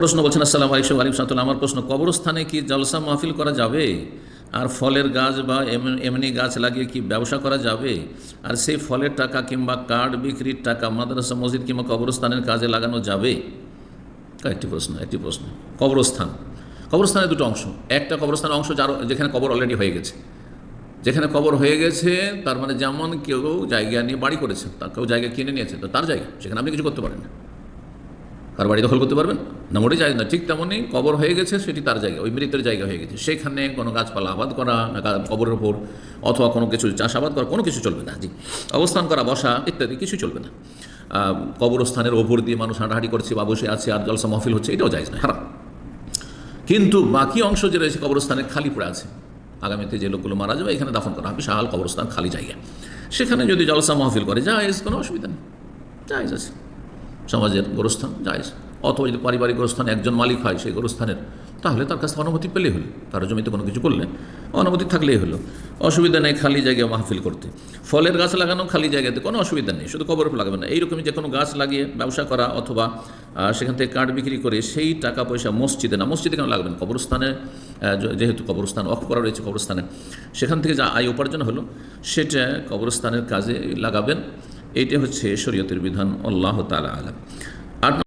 প্রশ্ন বলছেন, আসসালামু আলাইকুম। ওয়ালাইকুম আসসালাম। আমার প্রশ্ন, কবরস্থানে কি জলসা মাহফিল করা যাবে? আর ফলের গাছ বা এমনি গাছ লাগিয়ে কি ব্যবসা করা যাবে? আর সেই ফলের টাকা কিংবা কার্ড বিক্রির টাকা মাদ্রাসা, মসজিদ কিংবা কবরস্থানের কাজে লাগানো যাবে? একটি প্রশ্ন। কবরস্থানের দুটো অংশ। একটা কবরস্থানের অংশ যেখানে কবর অলরেডি হয়ে গেছে। যেখানে কবর হয়ে গেছে তার মানে যেমন কেউ জায়গা নিয়ে বাড়ি করেছে, তার কেউ জায়গা কিনে নিয়েছে, তো তার জায়গা, সেখানে আপনি কিছু করতে পারেন না। কার বাড়ি দখল করতে পারবেন না, মোটেই যায় না। ঠিক তেমনই কবর হয়ে গেছে, সেটি তার জায়গা, ওই মৃতের জায়গা হয়ে গেছে। সেখানে কোনো গাছপালা আবাদ করা না কবরের ওপর, অথবা কোনো কিছু চাষাবাদ করা, কোনো কিছু চলবে না। জি, অবস্থান করা, বসা ইত্যাদি কিছু চলবে না। কবরস্থানের ওপর দিয়ে মানুষ হাঁটাহাঁটি করছে বা বসে আছে আর জলসা মাহফিল হচ্ছে, এটাও যায় না, হারাম। কিন্তু বাকি অংশ যে রয়েছে কবরস্থানে খালি পড়ে আছে, আগামীতে যে লোকগুলো মারা যাবে এখানে দাফন করা হবে, শাহাল কবরস্থান খালি জায়গা, সেখানে যদি জলসা মাহফিল করে জায়েজ, কোনো অসুবিধা নেই, জায়েজ আছে। সমাজের গোরস্থান জায়েজ, অথবা যদি পারিবারিক গোরস্থান একজন মালিক হয় সেই গোরস্থানের, তাহলে তার কাছে অনুমতি পেলেই হলো। তার জমিতে কোনো কিছু করলে অনুমতি থাকলেই হলো, অসুবিধা নেই খালি জায়গায় মাহফিল করতে। ফলের গাছ লাগানো খালি জায়গাতে কোনো অসুবিধা নেই, শুধু কবর লাগাবে না। এইরকমই যে কোনো গাছ লাগিয়ে ব্যবসা করা, অথবা সেখান থেকে কাঠ বিক্রি করে সেই টাকা পয়সা মসজিদে, না মসজিদে কেন লাগাবেন, কবরস্থানে, যেহেতু কবরস্থান অফ করা রয়েছে কবরস্থানে, সেখান থেকে যা আয় উপার্জন হলো সেটা কবরস্থানের কাজে লাগাবেন। এইটা হচ্ছে শরীয়তের বিধান। আল্লাহ তাআলা আলাম।